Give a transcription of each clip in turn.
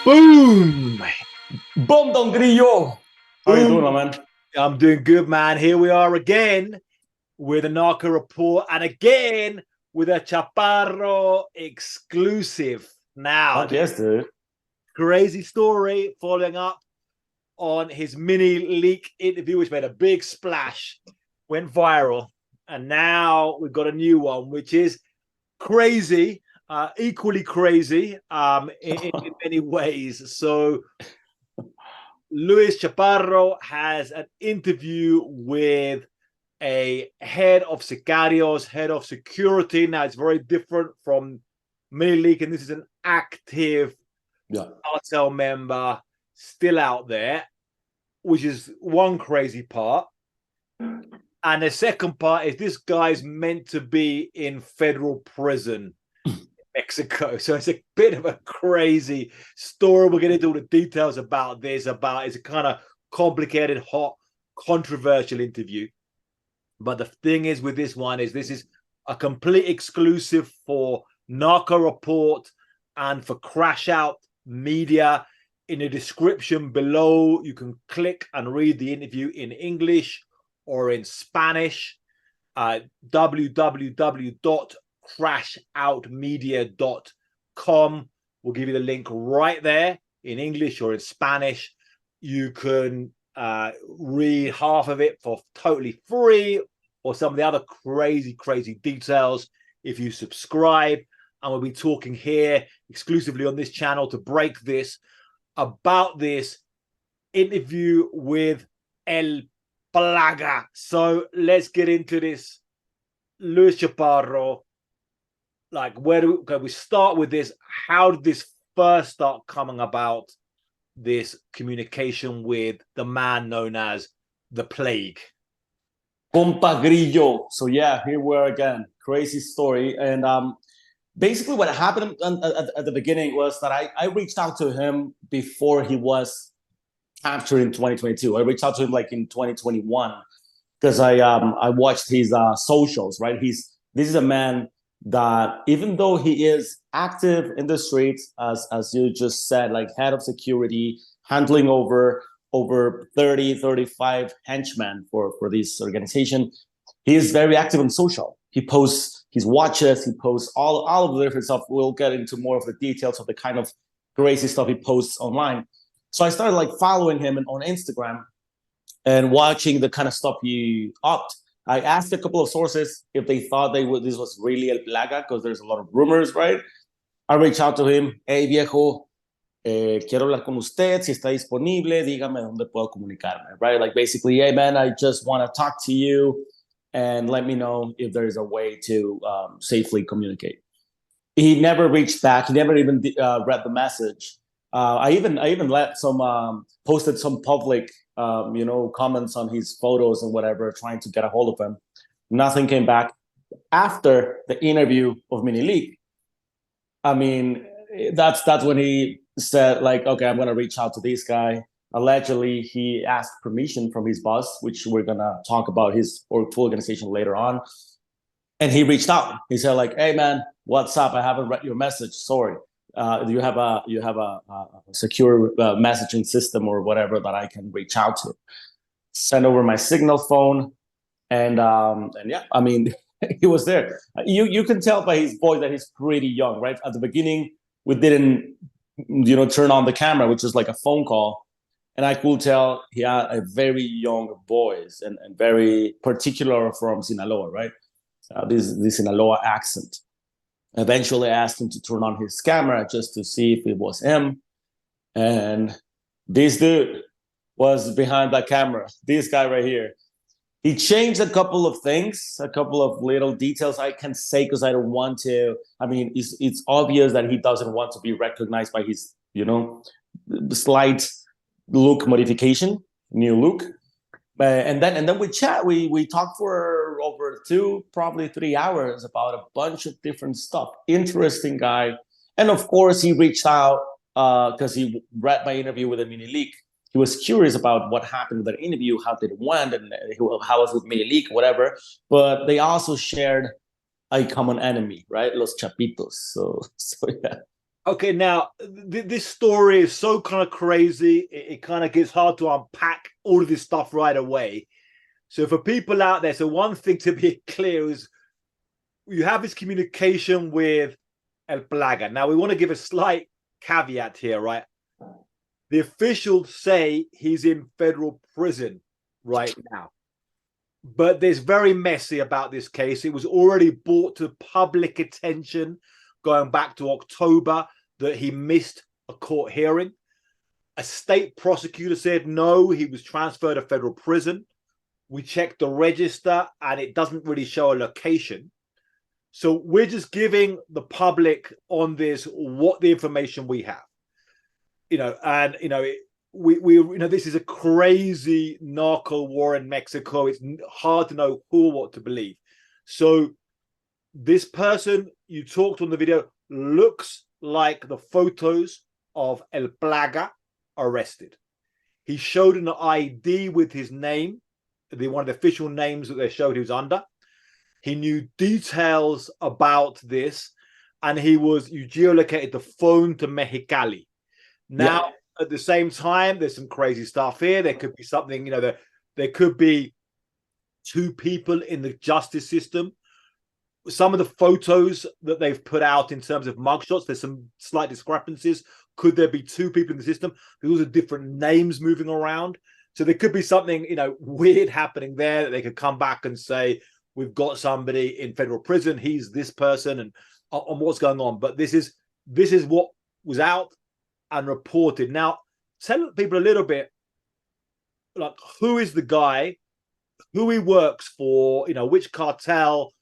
Boom! Boom, Don Grillo. How are you doing, my man? I'm doing good, man. Here we are again with a Narco report and again with a Chaparro exclusive. Now, yes, dude. Crazy story following up on his mini leak interview, which made a big splash, went viral. And now we've got a new one, which is crazy, equally crazy in many ways. So Luis Chaparro has an interview with a head of sicarios, head of security. Now it's very different from mini leak, and this is an active cartel member still out there, which is one crazy part. And the second part is this guy's meant to be in federal prison in Mexico. So it's a bit of a crazy story. We're going to do all the details about this, it's a kind of complicated, hot, controversial interview. But the thing is with this one is this is a complete exclusive for Narco Report and for Crash Out Media. In the description below, you can click and read the interview in English or in Spanish. www.crashoutmedia.com will give you the link right there in English or in Spanish. You can read half of it for totally free, or some of the other crazy details if you subscribe. And we'll be talking here exclusively on this channel to break this about this interview with El Plaga. So let's get into this. Luis Chaparro, like, where do we start with this? How did this first start coming about, this communication with the man known as the Plague? Compa Grillo. So yeah, here we are again. Crazy story. And basically what happened at the beginning was that I reached out to him before he was captured in 2022. I reached out to him like in 2021 because I watched his socials, right? This is a man that, even though he is active in the streets, as you just said, like head of security, handling over 35 henchmen for this organization, he is very active on social. He posts his watches, he posts all of the different stuff. We'll get into more of the details of the kind of crazy stuff he posts online. So I started like following him on Instagram and watching the kind of stuff he upped. I asked a couple of sources if they thought this was really El Plaga, because there's a lot of rumors, right? I reached out to him. Hey, viejo, quiero hablar con usted. Si está disponible, dígame dónde puedo comunicarme, right? Like basically, hey, man, I just want to talk to you and let me know if there is a way to safely communicate. He never reached back. He never even read the message. I even let posted some public comments on his photos and whatever, trying to get a hold of him. Nothing came back. After the interview of Mini League, I mean, that's when he said, like, okay, I'm gonna reach out to this guy. Allegedly, he asked permission from his boss, which we're gonna talk about his full organization later on. And he reached out. He said, like, hey man, what's up? I haven't read your message. Sorry. Do you have a secure messaging system or whatever that I can reach out to? Send over my signal phone, and yeah, I mean, he was there. You can tell by his voice that he's pretty young, right? At the beginning, we didn't, turn on the camera, which is like a phone call, and I could tell he had a very young voice and very particular from Sinaloa, right? This Sinaloa accent. Eventually, I asked him to turn on his camera just to see if it was him. And this dude was behind the camera. This guy right here. He changed a couple of things, a couple of little details I can say because I don't want to. I mean, it's obvious that he doesn't want to be recognized by his, slight look modification, new look. And then we chat. We talked for over 2, probably 3 hours about a bunch of different stuff. Interesting guy. And of course, he reached out because he read my interview with the Mini League. He was curious about what happened with that interview, how did it went, and how was it with Mini League, whatever. But they also shared a common enemy, right? Los Chapitos. So yeah. Okay, now this story is so kind of crazy. It kind of gets hard to unpack all of this stuff right away. So for people out there, so one thing to be clear is you have this communication with El Plaga. Now we want to give a slight caveat here, right? The officials say he's in federal prison right now. But there's very messy about this case. It was already brought to public attention going back to October that he missed a court hearing. A state prosecutor said no, he was transferred to federal prison. We checked the register and it doesn't really show a location. So we're just giving the public on this what the information we have. And this is a crazy narco war in Mexico. It's hard to know who or what to believe. So this person you talked on the video looks like the photos of El Plaga arrested. He showed an ID with his name, one of the official names that they showed he was under. He knew details about this, and you geolocated the phone to Mexicali. Now, at the same time, there's some crazy stuff here. There could be something, there could be two people in the justice system. Some of the photos that they've put out in terms of mugshots, there's some slight discrepancies. Could there be two people in the system? Those are different names moving around. So there could be something, weird happening there that they could come back and say, we've got somebody in federal prison. He's this person and on what's going on. But this is what was out and reported. Now, tell people a little bit, like, who is the guy, who he works for, which cartel,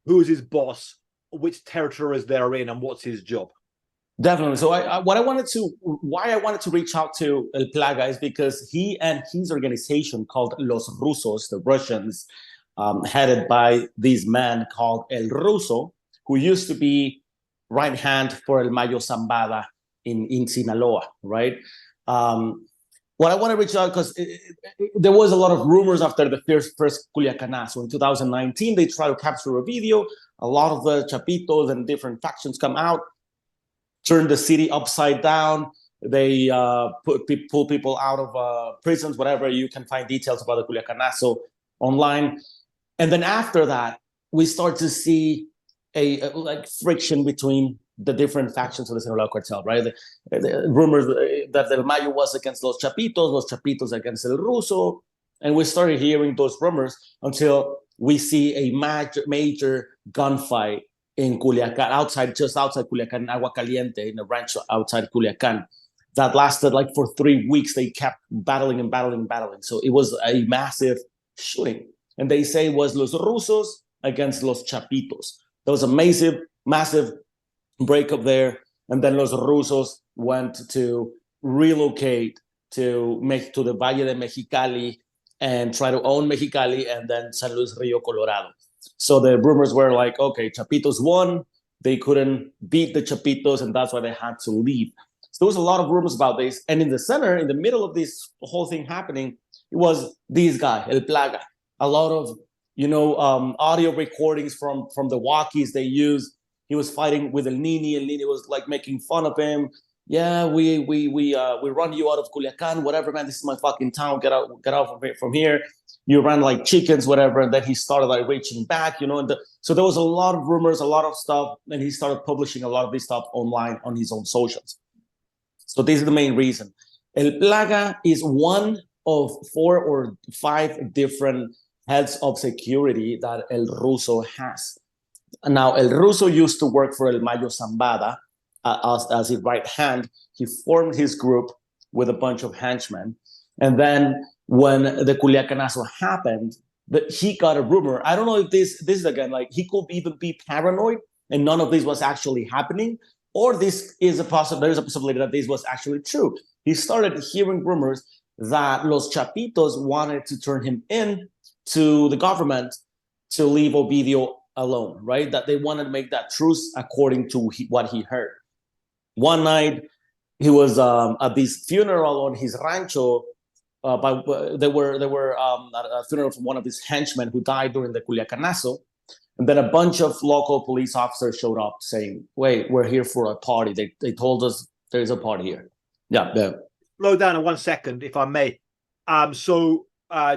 who is his boss, which territories they're in, and what's his job? Definitely. So why I wanted to reach out to El Plaga is because he and his organization called Los Rusos, the Russians, headed by this man called El Ruso, who used to be right hand for El Mayo Zambada in Sinaloa, right? What I want to reach out, because there was a lot of rumors after the first Culiacanazo. In 2019, they tried to capture a video. A lot of the chapitos and different factions come out, turn the city upside down. They pull people out of prisons, whatever. You can find details about the Culiacanazo online. And then after that, we start to see a friction between the different factions of the Sinaloa cartel, right? The rumors that El Mayo was against Los Chapitos against El Ruso. And we started hearing those rumors until we see a major gunfight in Culiacan, just outside Culiacan, Agua Caliente, in a ranch outside Culiacan. That lasted for 3 weeks. They kept battling. So it was a massive shooting. And they say it was Los Rusos against Los Chapitos. There was a massive breakup there. And then Los Rusos went to relocate to the Valle de Mexicali and try to own Mexicali and then San Luis Rio Colorado. So the rumors were like, okay, Chapitos won. They couldn't beat the Chapitos, and that's why they had to leave. So there was a lot of rumors about this. And in the center, in the middle of this whole thing happening, it was this guy, El Plaga. A lot of, audio recordings from the walkies they used. He was fighting with El Nini. El Nini was making fun of him. Yeah, we run you out of Culiacan, whatever, man. This is my fucking town. Get out from here. You ran like chickens, whatever. And then he started reaching back, so there was a lot of rumors, a lot of stuff, and he started publishing a lot of this stuff online on his own socials. So this is the main reason. El Plaga is one of 4 or 5 different heads of security that El Ruso has. Now, El Ruso used to work for El Mayo Zambada as his right hand. He formed his group with a bunch of henchmen. And then when the Culiacanazo happened, he got a rumor. I don't know if this is again, he could even be paranoid and none of this was actually happening, or there is a possibility that this was actually true. He started hearing rumors that Los Chapitos wanted to turn him in to the government to leave Ovidio alone, right? That they wanted to make that truce according to what he heard. One night, he was at this funeral on his rancho. They were at a funeral from one of his henchmen who died during the Culiacanazo. And then a bunch of local police officers showed up saying, wait, we're here for a party. They told us there's a party here. Yeah. Slow down in 1 second, if I may. So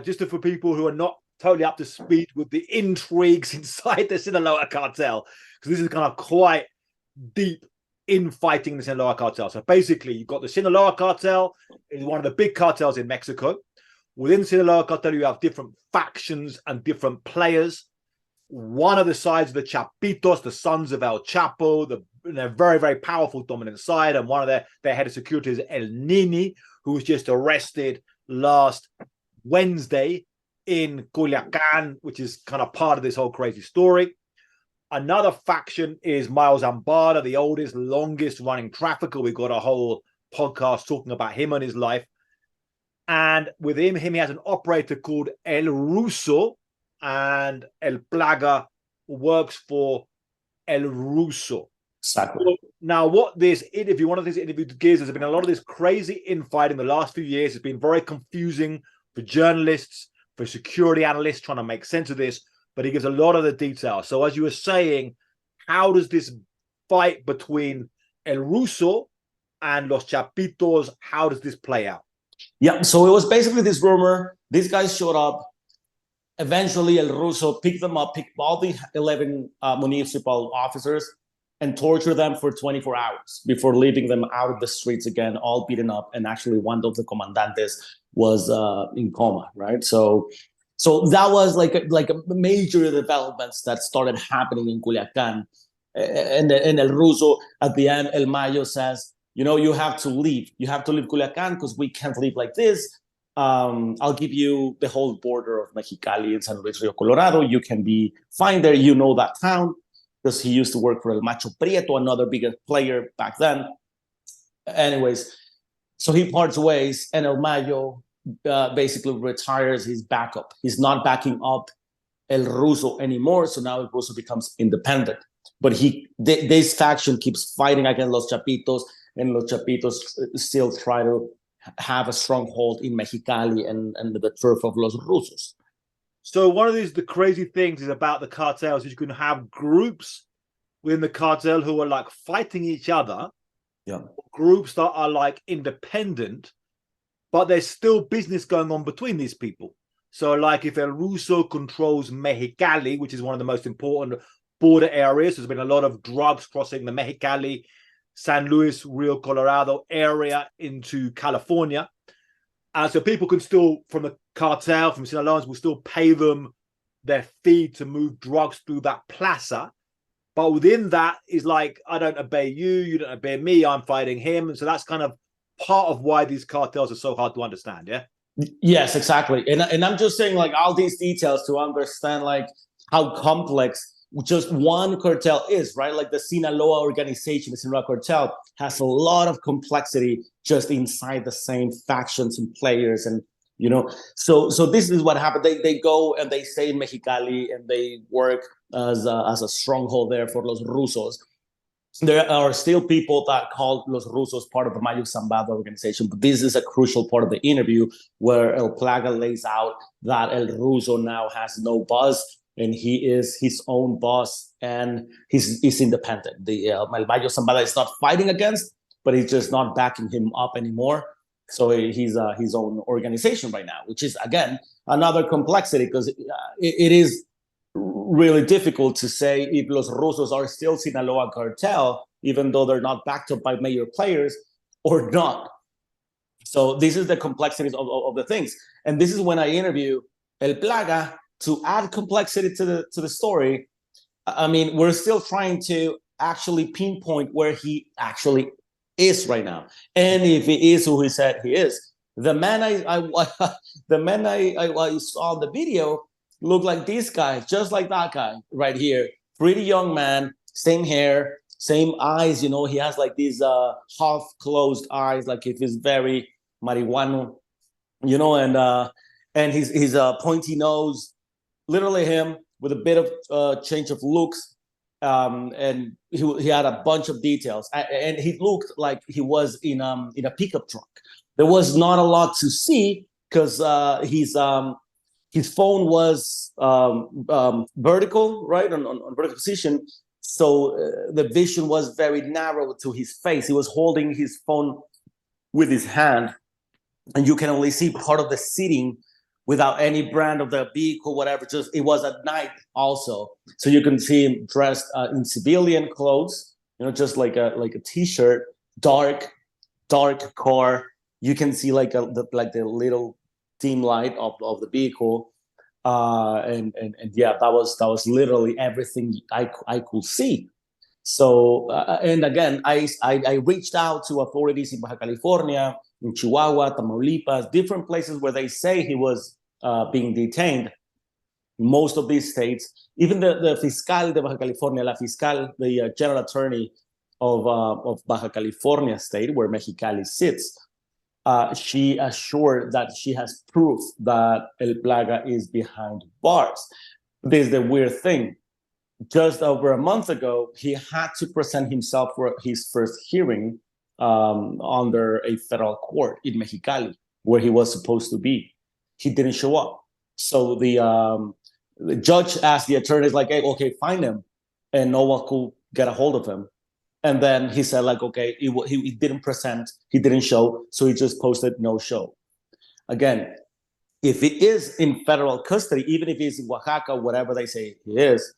just for people who are not totally up to speed with the intrigues inside the Sinaloa cartel, because this is kind of quite deep infighting in the Sinaloa cartel. So basically, you've got the Sinaloa cartel, is one of the big cartels in Mexico. Within the Sinaloa cartel, you have different factions and different players. One of the sides of the Chapitos, the sons of El Chapo, they're very, very powerful, dominant side. And one of their head of security is El Nini, who was just arrested last Wednesday in Culiacan, which is kind of part of this whole crazy story. Another faction is Miles Zambada, the oldest, longest running trafficker. We've got a whole podcast talking about him and his life. And with him he has an operator called El Ruso, and El Plaga works for El Ruso. Exactly. So now, what this interview, one of these interviews gives, there's been a lot of this crazy infighting in the last few years. It's been very confusing for journalists, for security analysts trying to make sense of this, but he gives a lot of the details. So as you were saying, how does this fight between El Ruso and Los Chapitos, how does this play out? Yeah, so it was basically this rumor. These guys showed up. Eventually, El Ruso picked them up, picked all the 11 municipal officers and tortured them for 24 hours before leaving them out of the streets again, all beaten up. And actually, one of the comandantes was in coma, right? So that was like a major developments that started happening in Culiacan. And El Ruso, at the end, El Mayo says, you have to leave. You have to leave Culiacan because we can't leave like this. I'll give you the whole border of Mexicali and San Luis Rio Colorado. You can be fine there. You know that town because he used to work for El Macho Prieto, another bigger player back then. Anyways, so he parts ways, and El Mayo basically retires his backup. He's not backing up El Ruso anymore, so now El Ruso becomes independent. But this faction keeps fighting against Los Chapitos, and Los Chapitos still try to have a stronghold in Mexicali and the turf of Los Rusos. So one of the crazy things is about the cartels is you can have groups within the cartel who are like fighting each other. Yeah. Groups that are like independent, but there's still business going on between these people. So like if El Ruso controls Mexicali, which is one of the most important border areas, there's been a lot of drugs crossing the Mexicali, San Luis Rio Colorado area into California. And so people can still, from the cartel, from Sinaloans, will still pay them their fee to move drugs through that plaza. But within that is like, I don't obey you, you don't obey me, I'm fighting him. And so that's kind of part of why these cartels are so hard to understand, yeah? Yes, exactly. And I'm just saying like all these details to understand like how complex just one cartel is, right? Like the Sinaloa organization, the Sinaloa cartel has a lot of complexity just inside the same factions and players. And, so this is what happened. They go and they stay in Mexicali and they work as a stronghold there for Los Rusos. There are still people that call Los Rusos part of the Mayo Zambada organization, but this is a crucial part of the interview where El Plaga lays out that El Ruso now has no boss and he is his own boss and he's independent. The El Mayo Zambada is not fighting against, but he's just not backing him up anymore. So he's his own organization right now, which is, again, another complexity because it is really difficult to say if Los Rusos are still Sinaloa cartel, even though they're not backed up by major players or not. So this is the complexities of the things. And this is when I interview El Plaga to add complexity to the story. I mean, we're still trying to actually pinpoint where he actually is right now. And if he is who he said he is. The man I saw in the video looked like this guy, just like that guy right here. Pretty young man, same hair, same eyes. He has like these half closed eyes, like if he's very marihuano, and his pointy nose, literally him with a bit of change of looks. And he had a bunch of details, and he looked like he was in a pickup truck. There was not a lot to see because his phone was vertical, right, on vertical position. So the vision was very narrow to his face. He was holding his phone with his hand, and you can only see part of the seating without any brand of the vehicle, whatever. Just it was at night also, so you can see him dressed in civilian clothes, just like a t-shirt, dark car. You can see like the little dim light of the vehicle, and yeah, that was literally everything I could see. So and again, I reached out to authorities in Baja California, in Chihuahua, Tamaulipas, different places where they say he was being detained. Most of these states, even the fiscal de Baja California, la fiscal, the general attorney of Baja California state, where Mexicali sits, she assured that she has proof that El Plaga is behind bars. This is the weird thing. Just over a month ago, he had to present himself for his first hearing under a federal court in Mexicali, where he was supposed to be. He didn't show up. So the judge asked the attorneys, like, hey, okay, find him. And no one could get a hold of him. And then he said, like, okay, he didn't present, he didn't show, so he just posted no show. Again, if he is in federal custody, even if he's in Oaxaca, whatever they say he is,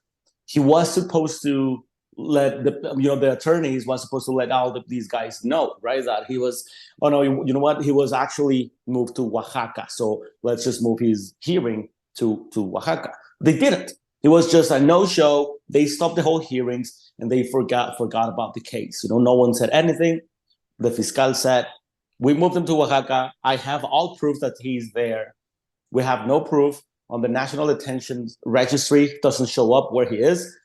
he was supposed to let the attorneys was supposed to let all of these guys know, right? That he was, oh no, you know what? He was actually moved to Oaxaca. So let's just move his hearing to Oaxaca. They didn't. It was just a no-show. They stopped the whole hearings and they forgot about the case. No one said anything. The fiscal said, we moved him to Oaxaca. I have all proof that he's there. We have no proof on the National Detention Registry, doesn't show up where he is.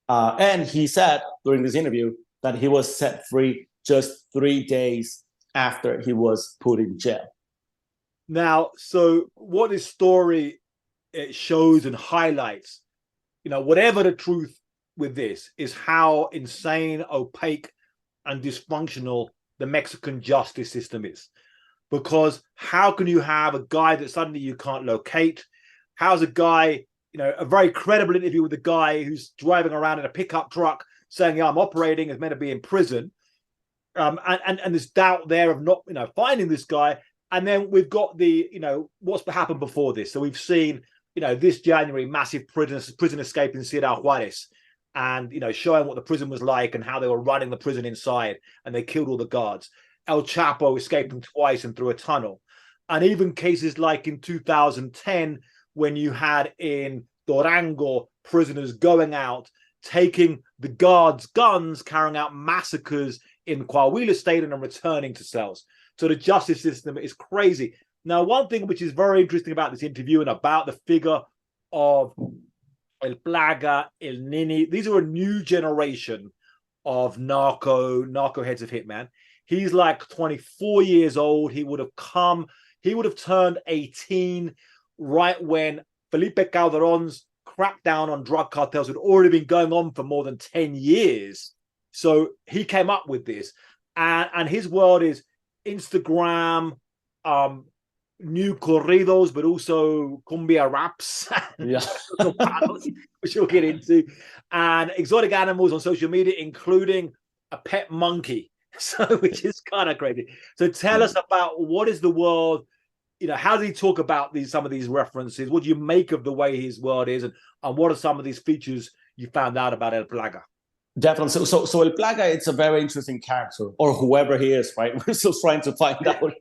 And he said during this interview that he was set free just 3 days after he was put in jail. Now, so what this story it shows and highlights, whatever the truth with this, is how insane, opaque, and dysfunctional the Mexican justice system is. Because how can you have a guy that suddenly you can't locate? How's a guy, a very credible interview with a guy who's driving around in a pickup truck saying, yeah, I'm operating, is meant to be in prison. And this doubt there of not, finding this guy. And then we've got the, what's happened before this. So we've seen, this January, massive prison escape in Ciudad Juarez, and, showing what the prison was like and how they were running the prison inside, and they killed all the guards. El Chapo escaping twice and through a tunnel. And even cases like in 2010, when you had in Durango prisoners going out, taking the guards' guns, carrying out massacres in Coahuila State and then returning to cells. So the justice system is crazy. Now, one thing which is very interesting about this interview and about the figure of El Plaga, El Nini, these are a new generation of narco heads of hitman. He's like 24 years old. He would have turned 18 right when Felipe Calderon's crackdown on drug cartels had already been going on for more than 10 years. So he came up with this. And his world is Instagram, new corridos, but also cumbia raps, yeah, which we'll get into, and exotic animals on social media, including a pet monkey. So, which is kind of crazy. So tell us about what is the world, how does he talk about some of these references? What do you make of the way his world is, and what are some of these features you found out about El Plaga? Definitely. So El Plaga, it's a very interesting character, or whoever he is, right? We're still trying to find out.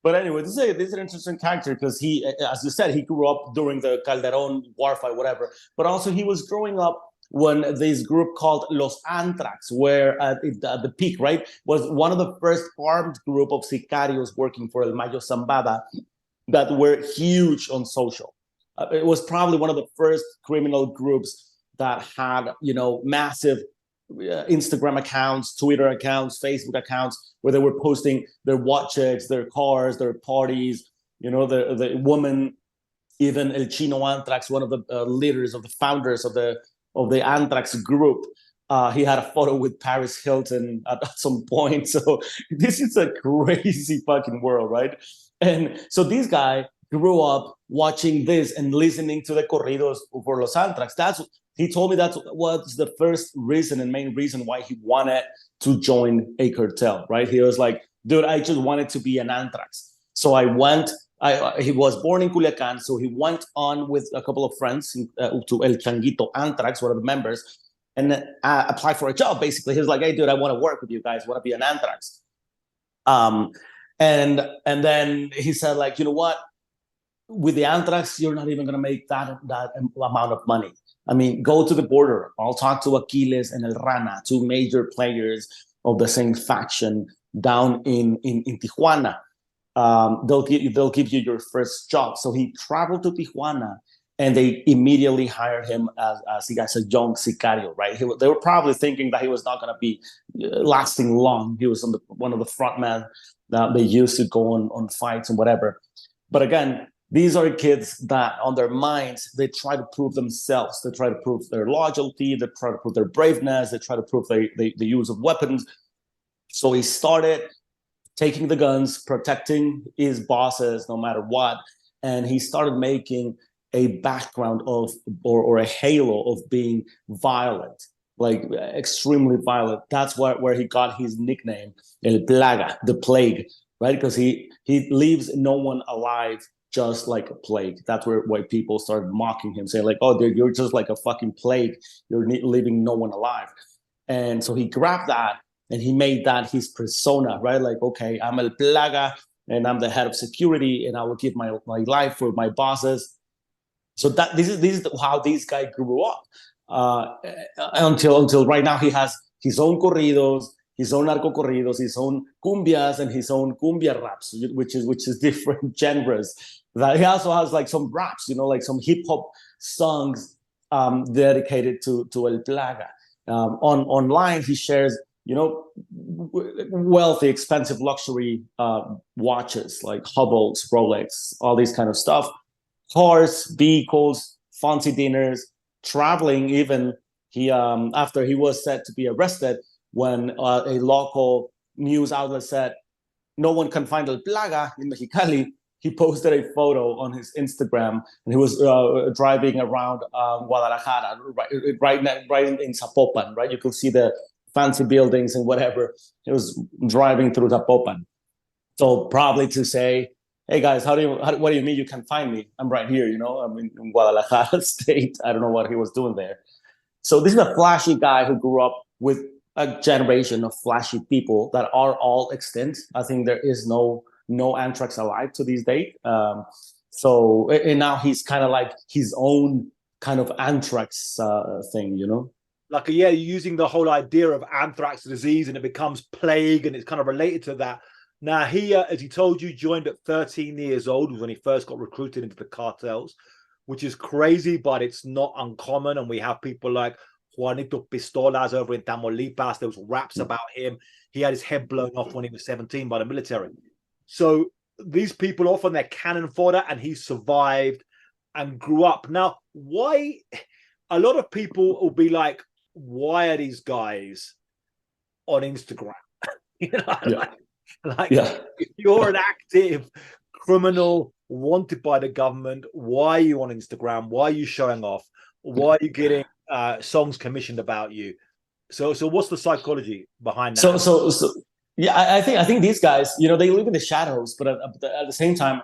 But anyway, this is an interesting character because he, as you said, he grew up during the Calderon warfight, whatever. But also he was growing up when this group called Los Antrax, where at the peak, right, was one of the first armed group of sicarios working for El Mayo Zambada that were huge on social. It was probably one of the first criminal groups that had, massive Instagram accounts, Twitter accounts, Facebook accounts, where they were posting their watches, their cars, their parties, the woman, even El Chino Antrax, one of the leaders of the founders of the Anthrax group. He had a photo with Paris Hilton at some point. So this is a crazy fucking world, right? And so this guy, grew up watching this and listening to the corridos for Los Antrax. He told me that was the first reason and main reason why he wanted to join a cartel, right? He was like, dude, I just wanted to be an Antrax. So he was born in Culiacan, so he went on with a couple of friends to El Changuito Antrax, one of the members, and applied for a job, basically. He was like, hey, dude, I want to work with you guys, want to be an Antrax. And then he said, like, you know what? With the Antrax, you're not even going to make that amount of money. I mean, go to the border. I'll talk to Aquiles and El Rana, two major players of the same faction down in Tijuana. They'll give you your first job. So he traveled to Tijuana, and they immediately hired him as a young sicario, right? They were probably thinking that he was not going to be lasting long. He was one of the front men that they used to go on fights and whatever. But again, these are kids that on their minds, they try to prove themselves. They try to prove their loyalty. They try to prove their braveness. They try to prove the use of weapons. So he started taking the guns, protecting his bosses no matter what. And he started making a background of, or a halo of being violent, like extremely violent. That's where he got his nickname, El Plaga, the plague, right? Because he leaves no one alive, just like a plague. That's why people started mocking him, saying like, oh, dude, you're just like a fucking plague. You're leaving no one alive. And so he grabbed that and he made that his persona, right? Like, okay, I'm El Plaga and I'm the head of security and I will give my life for my bosses. So this is how this guy grew up until right now. He has his own corridos, his own narcocorridos, his own cumbias, and his own cumbia raps, which is different genres. That he also has like some raps, like some hip hop songs dedicated to El Plaga. Online, he shares, wealthy, expensive luxury watches like Hubble's, Rolex, all these kind of stuff. Cars, vehicles, fancy dinners, traveling. Even he after he was said to be arrested, when a local news outlet said no one can find El Plaga in Mexicali, he posted a photo on his Instagram, and he was driving around Guadalajara, right in Zapopan, right? You could see the fancy buildings and whatever. He was driving through Zapopan. So probably to say, hey guys, what do you mean you can find me? I'm right here, I'm in Guadalajara state. I don't know what he was doing there. So this is a flashy guy who grew up with a generation of flashy people that are all extinct. I think there is no Antrax alive to this date. So and now he's kind of like his own kind of Antrax thing, Like, yeah, you're using the whole idea of anthrax disease and it becomes plague and it's kind of related to that. Now, he, as he told you, joined at 13 years old when he first got recruited into the cartels, which is crazy, but it's not uncommon. And we have people like Juanito Pistolas over in Tamaulipas. There was raps about him. He had his head blown off when he was 17 by the military. So these people often they're cannon fodder, and he survived and grew up. Now, why? A lot of people will be like, why are these guys on Instagram? If you're an active criminal wanted by the government, why are you on Instagram? Why are you showing off? Why are you getting songs commissioned about you? So what's the psychology behind that? So yeah, I think these guys, they live in the shadows, but at the same time,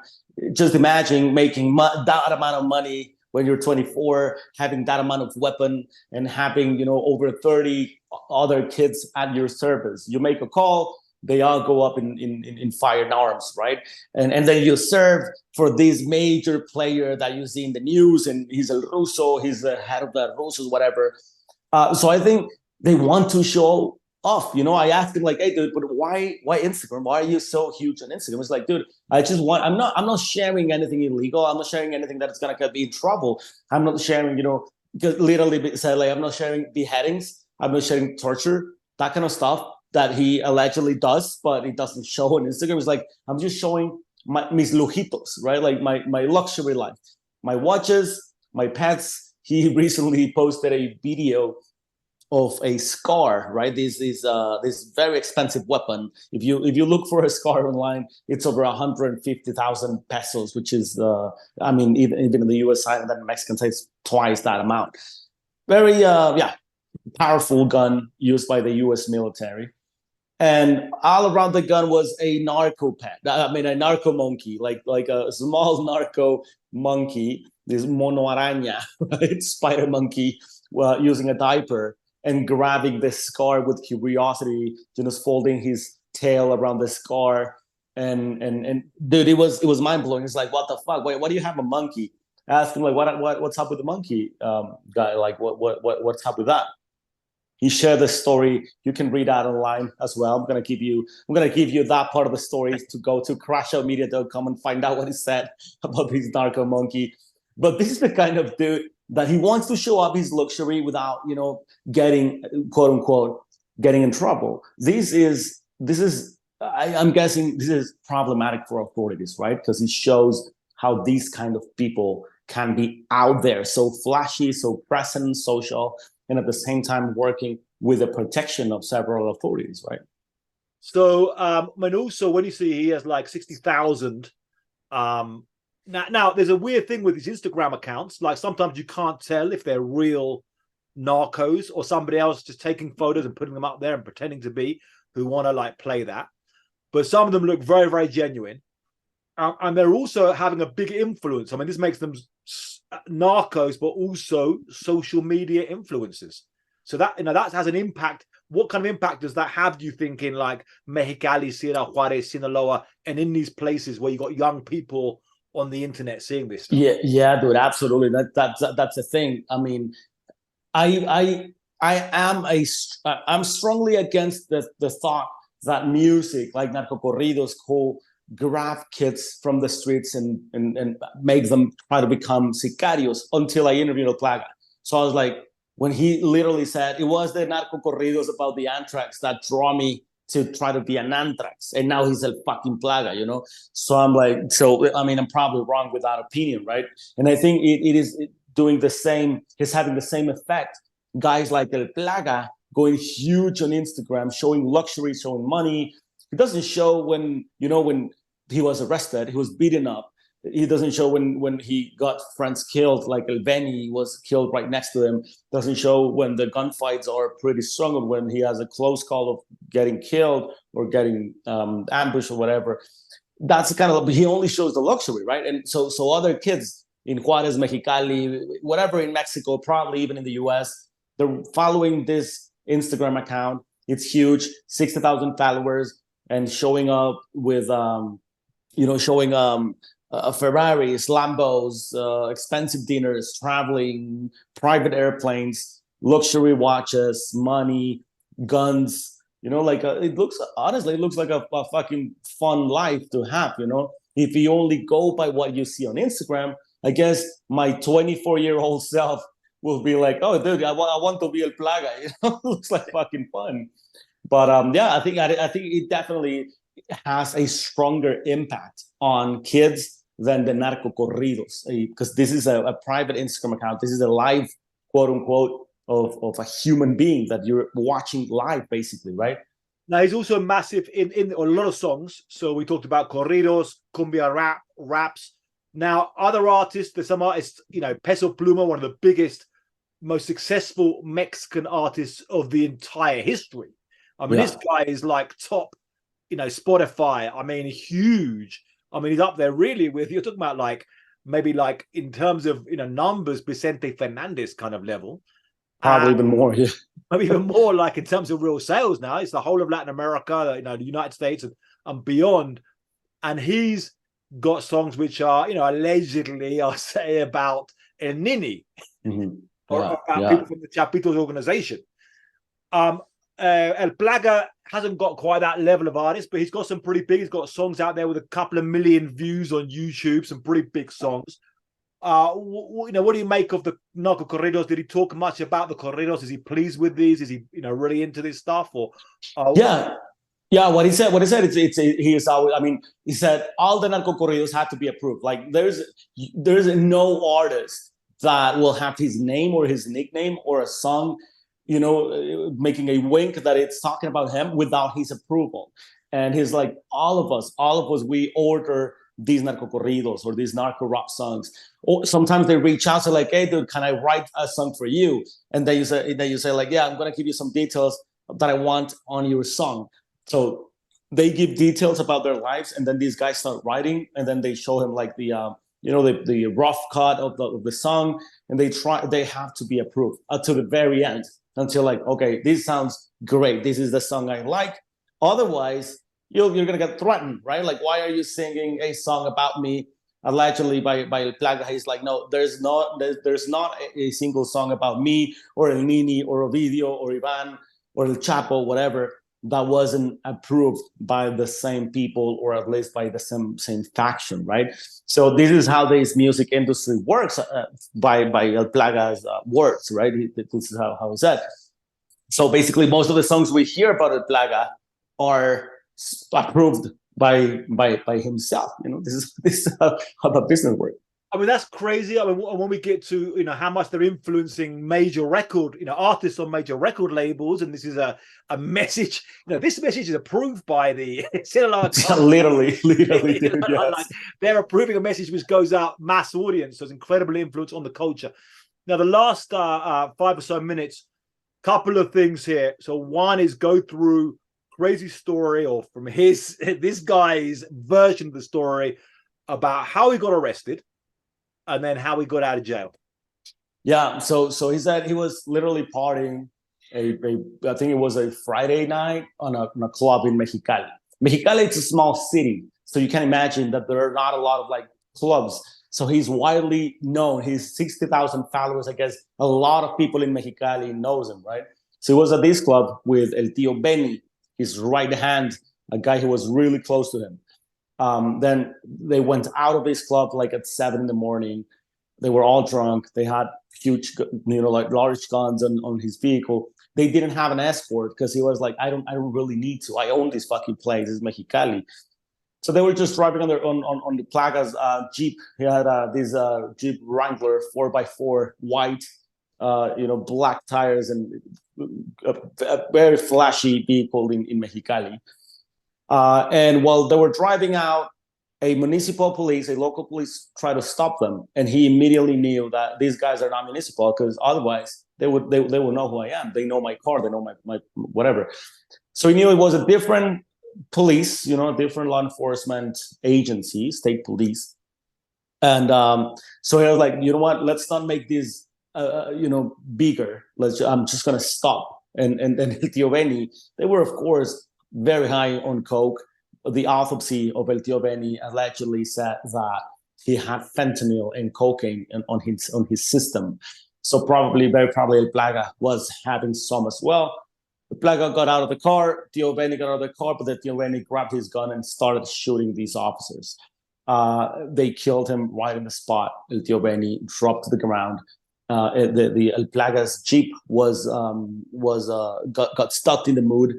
just imagine making that amount of money when you're 24, having that amount of weapon, and having over 30 other kids at your service. You make a call, they all go up in fired arms, right? And then you serve for this major player that you see in the news, and he's El Russo, he's the head of the Russos, whatever. So I think they want to show off. I asked him like, hey, dude, but why Instagram? Why are you so huge on Instagram? It's like, dude, I'm not sharing anything illegal. I'm not sharing anything that's gonna get me in trouble. I'm not sharing, because literally said like, I'm not sharing beheadings. I'm not sharing torture, that kind of stuff that he allegedly does, but it doesn't show on Instagram. It's like, I'm just showing mis lujitos, right? Like my luxury life, my watches, my pets. He recently posted a video a scar, right? This very expensive weapon. If you look for a scar online, it's over 150,000 pesos, which is I mean, even in the US side and then Mexican side, it's twice that amount. Very powerful gun used by the US military. And all around the gun was a narco pet. I mean, a narco monkey, like a small narco monkey, this mono araña, right? Spider monkey, using a diaper and grabbing the scar with curiosity, just folding his tail around the scar. And dude, it was mind blowing. It's like, what the fuck? Why do you have a monkey? I asked him like, what's up with the monkey guy? Like, what's up with that? He shared the story. You can read that online as well. I'm gonna give you that part of the story to go to crashoutmedia.com and find out what he said about this narco monkey. But this is the kind of dude that he wants to show up his luxury without, getting, quote unquote, getting in trouble. I'm guessing this is problematic for authorities, right? Because it shows how these kind of people can be out there, so flashy, so present, social, and at the same time working with the protection of several authorities, right? So, also when you see he has like 60,000, now there's a weird thing with his Instagram accounts. Like sometimes you can't tell if they're real narcos or somebody else just taking photos and putting them up there and pretending to be who want to like play that. But some of them look very, very genuine. And they're also having a big influence. I mean, this makes them narcos, but also social media influencers. So that has an impact. What kind of impact does that have, do you think, in like Mexicali, Sierra Juarez, Sinaloa, and in these places where you got young people on the internet seeing this stuff? Yeah, dude, absolutely. That's the thing. I mean, I'm strongly against the thought that music like narcocorridos could grab kids from the streets and make them try to become sicarios until I interviewed Plaga. So I was like, when he literally said it was the narcocorridos about the anthrax that draw me to try to be an anthrax, and now he's a fucking Plaga, So I'm like, I'm probably wrong with that opinion, right? And I think it is doing the same, it's having the same effect. Guys like El Plaga going huge on Instagram, showing luxury, showing money. It doesn't show when he was arrested, he was beaten up. He doesn't show when he got friends killed, like El Benny was killed right next to him. Doesn't show when the gunfights are pretty strong or when he has a close call of getting killed or getting ambushed or whatever. That's kind of, he only shows the luxury, right? And so other kids in Juarez, Mexicali, whatever in Mexico, probably even in the US, they're following this Instagram account. It's huge, 60,000 followers, and showing up with Ferraris, Lambos, expensive dinners, traveling, private airplanes, luxury watches, money, guns. It looks like a fucking fun life to have. If you only go by what you see on Instagram, I guess my 24-year-old self will be like, oh, dude, I want to be El Plaga. It looks like fucking fun. But I think it definitely has a stronger impact on kids than the narcocorridos, because this is a private Instagram account. This is a live, quote unquote, of a human being that you're watching live, basically, right? Now he's also massive in a lot of songs. So we talked about corridos, cumbia raps. Now other artists, there's some artists, Peso Pluma, one of the biggest, most successful Mexican artists of the entire history. I mean, This guy is like top, Spotify. I mean, huge. I mean, he's up there really with, you're talking about like, maybe like in terms of, numbers, Vicente Fernandez kind of level. Probably even more, yeah. Maybe even more like in terms of real sales now. It's the whole of Latin America, the United States and beyond. And he's got songs which are, allegedly, I'll say, about El Nini. Mm-hmm. Or about people from the Chapitos organization. El Plaga hasn't got quite that level of artist, but he's got some pretty big. He's got songs out there with a couple of million views on YouTube, some pretty big songs. What do you make of the narco corridos? Did he talk much about the corridos? Is he pleased with these? Is he, really into this stuff? Or what he said. He is always. I mean, he said all the narco corridos had to be approved. Like there's no artist that will have his name or his nickname or a song making a wink that it's talking about him without his approval. And he's like, all of us, we order these narcocorridos or these narco rock songs. Or sometimes they reach out to like, hey, dude, can I write a song for you? And then you say like, yeah, I'm gonna give you some details that I want on your song. So they give details about their lives, and then these guys start writing, and then they show him like the rough cut of the song, and they have to be approved to the very end until like, okay, this sounds great. This is the song I like. Otherwise, you're gonna get threatened, right? Like, why are you singing a song about me? Allegedly by Plaga. He's like, no, there's not a single song about me or El Nini or Ovidio or Ioan or El Chapo, whatever, that wasn't approved by the same people or at least by the same faction, right? So this is how this music industry works by El Plaga's words, right? This is how it's said. So basically, most of the songs we hear about El Plaga are approved by himself. This is how the business works. I mean, that's crazy. I mean, when we get to how much they're influencing major record artists on major record labels, and this is a message. This message is approved by the literally, dude, yes. Like they're approving a message which goes out mass audience. So it's incredible influence on the culture. Now, the last 5 or so minutes, couple of things here. So one is go through crazy story, or from this guy's version of the story about how he got arrested. And then how he got out of jail. Yeah, so he said he was literally partying. I think it was a Friday night on a club in Mexicali. Mexicali, it's a small city, so you can imagine that there are not a lot of like clubs. So he's widely known. He's 60,000 followers. I guess a lot of people in Mexicali knows him, right? So he was at this club with El Tío Benny, his right hand, a guy who was really close to him. Then they went out of this club like at 7 a.m. They were all drunk. They had huge, like large guns on his vehicle. They didn't have an escort because he was like, I don't really need to. I own this fucking place. It's Mexicali. So they were just driving on the Plaga's Jeep. He had this Jeep Wrangler 4x4 white, black tires, and a very flashy vehicle in Mexicali. And while they were driving out, a local police tried to stop them, and he immediately knew that these guys are not municipal, because otherwise they would know who I am. They know my car, they know my whatever. So he knew it was a different police, different law enforcement agency, state police. And so he was like, you know what? Let's not make this bigger. I'm just gonna stop. And then El Tío Benny, they were of course very high on coke. The autopsy of El Tío Benny allegedly said that he had fentanyl and cocaine on his system. So very probably El Plaga was having some as well. El Plaga got out of the car, Tío Benny got out of the car, but the Tío Benny grabbed his gun and started shooting these officers. They killed him right on the spot. El Tío Benny dropped to the ground. The El Plaga's Jeep got stuck in the mud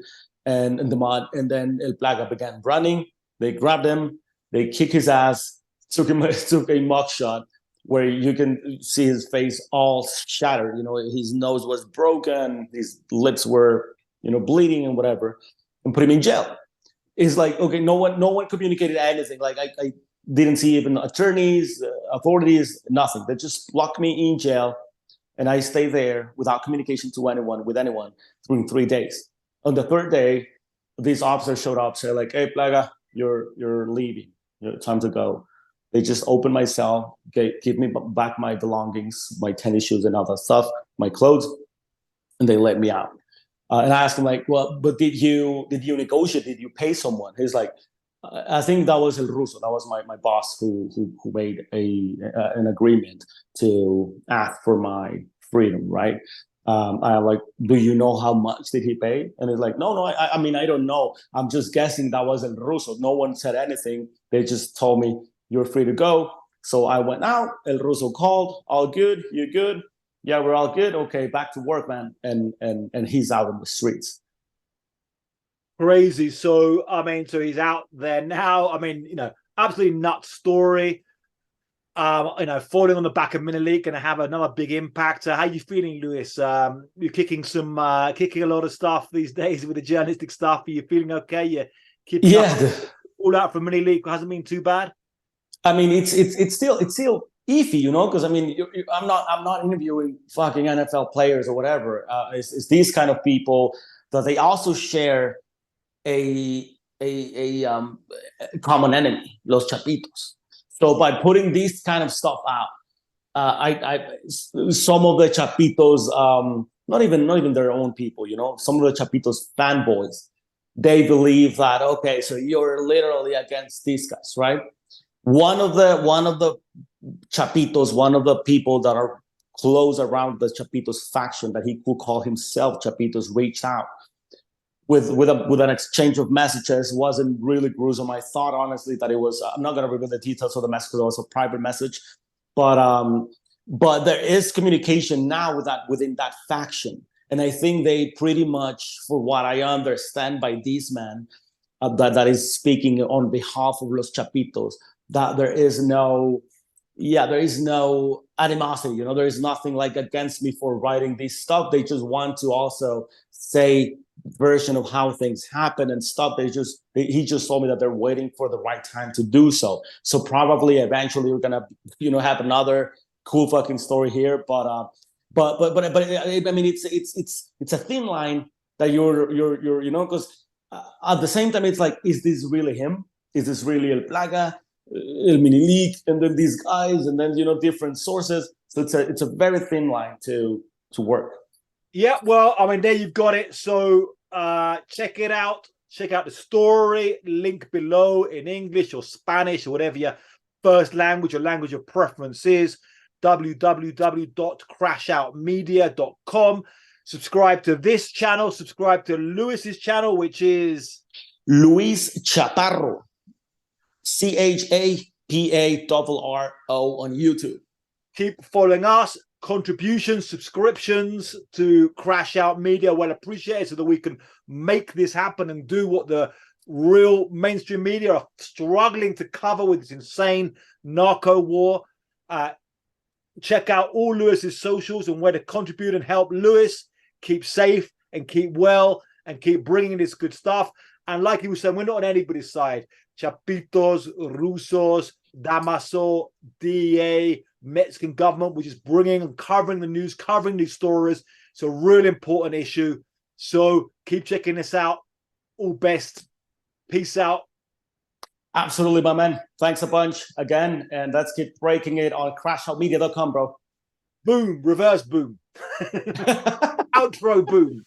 and in the mud, and then El Plaga began running. They grabbed him, they kicked his ass, took a mugshot where you can see his face all shattered. His nose was broken, his lips were bleeding and whatever, and put him in jail. It's like, okay, no one communicated anything. Like I didn't see even attorneys, authorities, nothing. They just locked me in jail, and I stayed there without communication with anyone during 3 days. On the third day, these officers showed up, saying like, "Hey, Plaga, you're leaving. Time to go." They just opened my cell, give me back my belongings, my tennis shoes and all that stuff, my clothes, and they let me out. And I asked him like, "Well, but did you negotiate? Did you pay someone?" He's like, "I think that was El Russo. That was my boss who made an agreement to ask for my freedom, right?" I'm like, "Do you know how much did he pay?" And he's like, no, I mean, I don't know. I'm just guessing that was El Russo. No one said anything. They just told me, "You're free to go." So I went out. El Russo called. "All good? You good?" "Yeah, we're all good." "Okay, back to work, man." And he's out on the streets. Crazy. So, I mean, so he's out there now. I mean, absolutely nuts story. falling on the back of Mini going to have another big impact. How are you feeling, Luis? You're kicking a lot of stuff these days with the journalistic stuff. Are you feeling okay? You're keeping up all out for Mini hasn't been too bad. I mean, it's still iffy, because I mean, I'm not interviewing fucking NFL players or whatever. It's these kind of people that they also share a common enemy, los chapitos. So by putting this kind of stuff out, some of the chapitos, not even their own people, some of the chapitos fanboys, they believe that, okay, so you're literally against these guys, right? One of the chapitos, one of the people that are close around the chapitos faction, that he could call himself chapitos, reached out with an exchange of messages. Wasn't really gruesome. I thought honestly that it was. I'm not going to reveal the details of the message because it was a private message, but there is communication now within that faction, and I think they pretty much, for what I understand by this man that is speaking on behalf of los chapitos, that there is no animosity. There is nothing like against me for writing this stuff. They just want to also say version of how things happen and stuff. He just told me that they're waiting for the right time to do so. So probably eventually we're gonna have another cool fucking story here. But I mean, it's a thin line that you're because at the same time it's like, is this really him? Is this really El Plaga, El Mini League, and then these guys, and then different sources? So it's a very thin line to work. Yeah, well, I mean, there you've got it. So check it out. Check out the story. Link below in English or Spanish or whatever your first language or language of preference is. www.crashoutmedia.com. Subscribe to this channel. Subscribe to Luis's channel, which is Luis Chaparro. CHAPARRO on YouTube. Keep following us. Contributions, subscriptions to Crash Out Media, well appreciated, so that we can make this happen and do what the real mainstream media are struggling to cover with this insane narco war. Check out all Luis's socials and where to contribute and help Luis keep safe and keep well and keep bringing this good stuff. And like he was saying, we're not on anybody's side. Chapitos, Rusos, Damaso, DEA, Mexican government, which is bringing and covering the news, covering these stories. It's a really important issue. So keep checking this out. All best. Peace out. Absolutely, my man. Thanks a bunch again. And let's keep breaking it on crashoutmedia.com, bro. Boom. Reverse boom. Outro boom.